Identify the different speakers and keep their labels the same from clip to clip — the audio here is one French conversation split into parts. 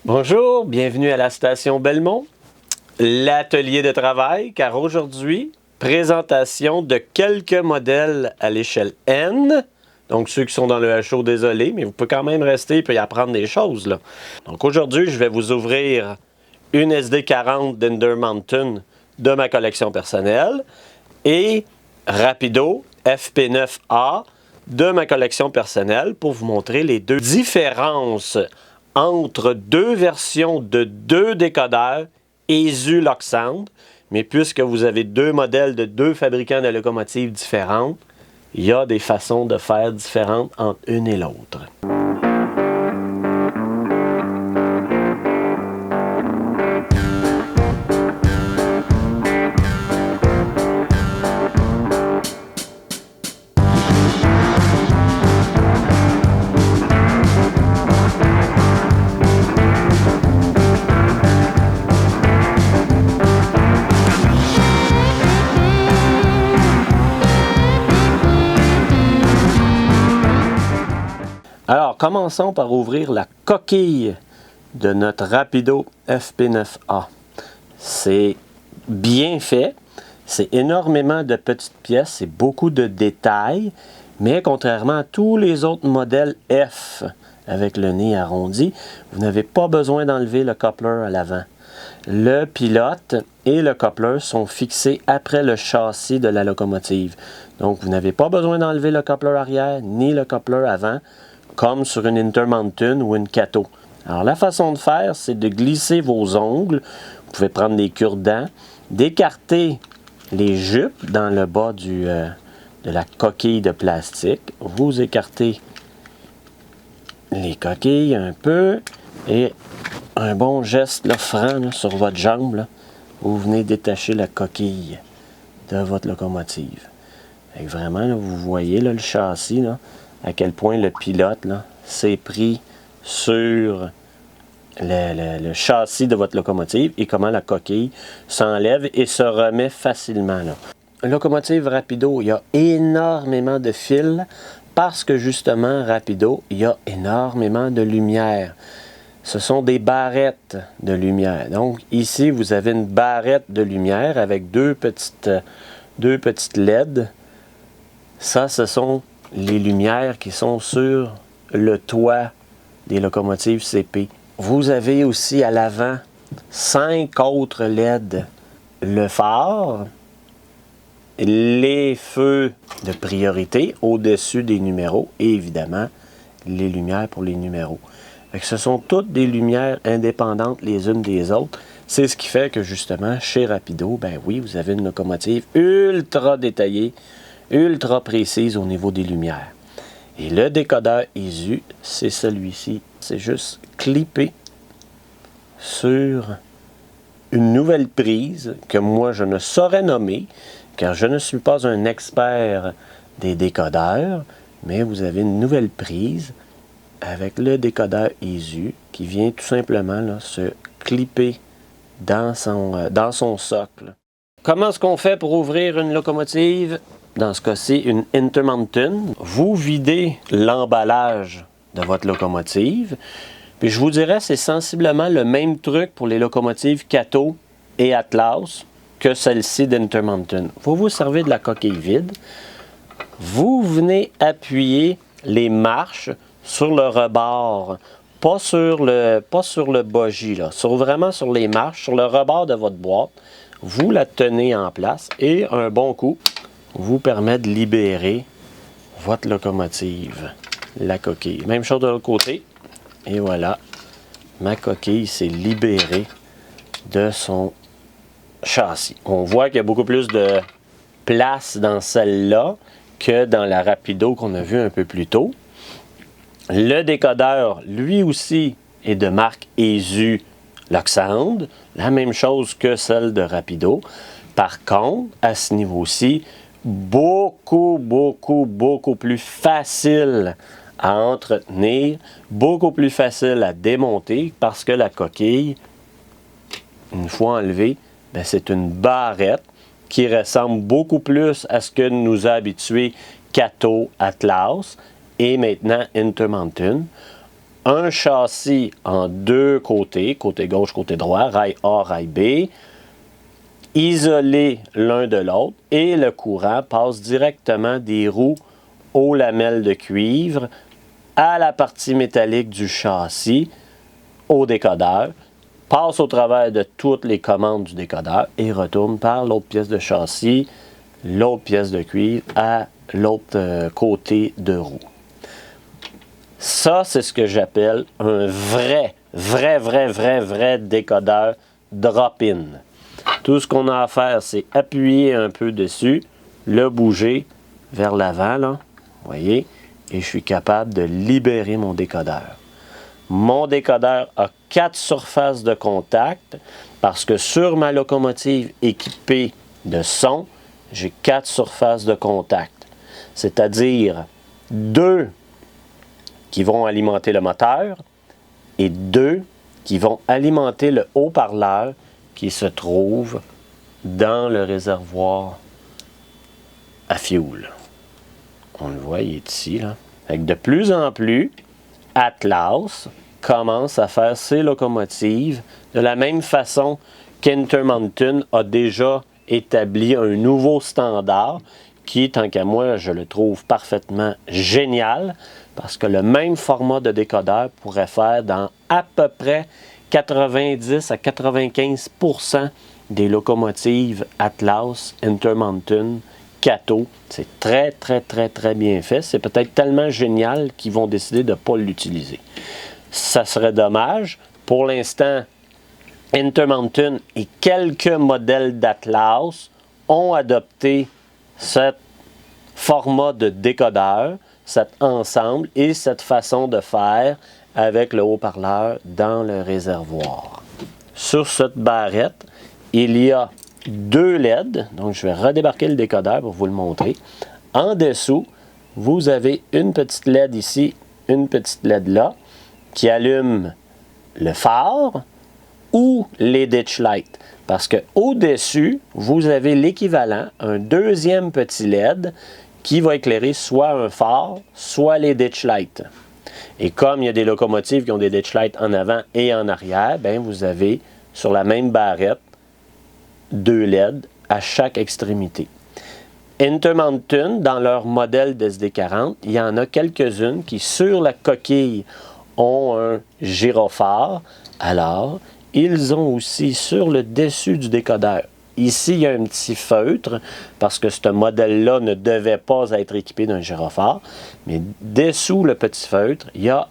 Speaker 1: Bonjour, bienvenue à la station Belmont, l'atelier de travail, car aujourd'hui, présentation de quelques modèles à l'échelle N. Donc ceux qui sont dans le HO, désolé, mais vous pouvez quand même rester et y apprendre des choses, là. Donc aujourd'hui, je vais vous ouvrir une SD40 d'Ender Mountain de ma collection personnelle et Rapido FP9A de ma collection personnelle pour vous montrer les deux différences entre deux versions de deux décodeurs ESU Locksound. Mais puisque vous avez deux modèles de deux fabricants de locomotives différentes, il y a des façons de faire différentes entre une et l'autre. Alors, commençons par ouvrir la coquille de notre Rapido FP9A. C'est bien fait, c'est énormément de petites pièces, c'est beaucoup de détails, mais contrairement à tous les autres modèles F avec le nez arrondi, vous n'avez pas besoin d'enlever le coupler à l'avant. Le pilote et le coupler sont fixés après le châssis de la locomotive. Donc, vous n'avez pas besoin d'enlever le coupler arrière ni le coupler avant, comme sur une Intermountain ou une Kato. Alors, la façon de faire, c'est de glisser vos ongles. Vous pouvez prendre des cure-dents, d'écarter les jupes dans le bas de la coquille de plastique. Vous écartez les coquilles un peu et un bon geste là, franc là, sur votre jambe. Là, vous venez détacher la coquille de votre locomotive. Et vraiment, là, vous voyez là, le châssis, là, à quel point le pilote s'est pris sur le châssis de votre locomotive et comment la coquille s'enlève et se remet facilement. Là. Une locomotive Rapido, il y a énormément de fils parce que justement, Rapido, il y a énormément de lumière. Ce sont des barrettes de lumière. Donc ici, vous avez une barrette de lumière avec deux petites LED. Ça, ce sont les lumières qui sont sur le toit des locomotives CP. Vous avez aussi à l'avant 5 autres LED. Le phare, les feux de priorité au-dessus des numéros et évidemment les lumières pour les numéros. Ce sont toutes des lumières indépendantes les unes des autres. C'est ce qui fait que justement chez Rapido, ben oui, vous avez une locomotive ultra détaillée, ultra précise au niveau des lumières. Et le décodeur ESU, c'est celui-ci. C'est juste clipper sur une nouvelle prise que moi je ne saurais nommer, car je ne suis pas un expert des décodeurs, mais vous avez une nouvelle prise avec le décodeur ESU qui vient tout simplement là, se clipper dans son socle. Comment est-ce qu'on fait pour ouvrir une locomotive? Dans ce cas-ci, une Intermountain. Vous videz l'emballage de votre locomotive. Puis je vous dirais, c'est sensiblement le même truc pour les locomotives Kato et Atlas que celle-ci d'Intermountain. Vous vous servez de la coquille vide. Vous venez appuyer les marches sur le rebord. Pas sur le bogie, là. Vraiment sur les marches, sur le rebord de votre boîte. Vous la tenez en place et un bon coup vous permet de libérer votre locomotive, la coquille. Même chose de l'autre côté. Et voilà, ma coquille s'est libérée de son châssis. On voit qu'il y a beaucoup plus de place dans celle-là que dans la Rapido qu'on a vu un peu plus tôt. Le décodeur, lui aussi, est de marque ESU Locksound. La même chose que celle de Rapido. Par contre, à ce niveau-ci, beaucoup plus facile à entretenir, beaucoup plus facile à démonter parce que la coquille, une fois enlevée, ben c'est une barrette qui ressemble beaucoup plus à ce que nous a habitués Kato, Atlas et maintenant Intermountain. un châssis en deux côtés, côté gauche, côté droit, rail A, rail B, isolés l'un de l'autre, et le courant passe directement des roues aux lamelles de cuivre à la partie métallique du châssis, au décodeur, passe au travers de toutes les commandes du décodeur et retourne par l'autre pièce de châssis, l'autre pièce de cuivre à l'autre côté de roue. Ça, c'est ce que j'appelle un vrai décodeur drop-in. Tout ce qu'on a à faire, c'est appuyer un peu dessus, le bouger vers l'avant, là, vous voyez, et je suis capable de libérer mon décodeur. Mon décodeur a 4 surfaces de contact parce que sur ma locomotive équipée de son, j'ai 4 surfaces de contact. C'est-à-dire 2 qui vont alimenter le moteur et 2 qui vont alimenter le haut-parleur qui se trouve dans le réservoir à fioul. On le voit, il est ici, là. Fait que de plus en plus, Atlas commence à faire ses locomotives de la même façon qu'Intermountain a déjà établi un nouveau standard qui, tant qu'à moi, je le trouve parfaitement génial parce que le même format de décodeur pourrait faire dans à peu près 90 à 95% des locomotives Atlas, Intermountain, Kato. C'est très bien fait. C'est peut-être tellement génial qu'ils vont décider de ne pas l'utiliser. Ça serait dommage. Pour l'instant, Intermountain et quelques modèles d'Atlas ont adopté ce format de décodeur, cet ensemble et cette façon de faire avec le haut-parleur dans le réservoir. Sur cette barrette, il y a 2 LED, donc je vais redébarquer le décodeur pour vous le montrer. En dessous, vous avez une petite LED ici, une petite LED là, qui allume le phare ou les ditch lights. Parce qu'au-dessus, vous avez l'équivalent, un deuxième petit LED qui va éclairer soit un phare, soit les ditch lights. Et comme il y a des locomotives qui ont des ditch lights en avant et en arrière, bien, vous avez sur la même barrette 2 LED à chaque extrémité. Intermountain, dans leur modèle d'SD40, il y en a quelques-unes qui, sur la coquille, ont un gyrophare. Alors, ils ont aussi sur le dessus du décodeur. Ici, il y a un petit feutre, parce que ce modèle-là ne devait pas être équipé d'un gyrophare. Mais dessous le petit feutre, il y a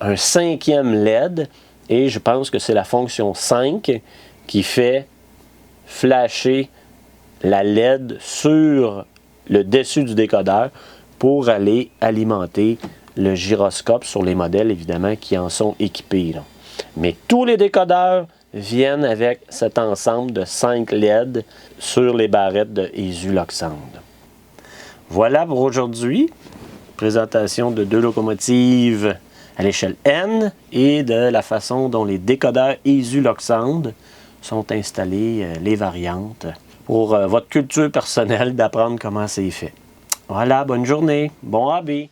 Speaker 1: un 5e LED, et je pense que c'est la fonction 5 qui fait flasher la LED sur le dessus du décodeur pour aller alimenter le gyroscope sur les modèles, évidemment, qui en sont équipés, là. Mais tous les décodeurs viennent avec cet ensemble de 5 LED sur les barrettes de ESU Loxand. Voilà pour aujourd'hui. Présentation de 2 locomotives à l'échelle N et de la façon dont les décodeurs ESU Loxand sont installés, les variantes, pour votre culture personnelle d'apprendre comment c'est fait. Voilà, bonne journée, bon hobby!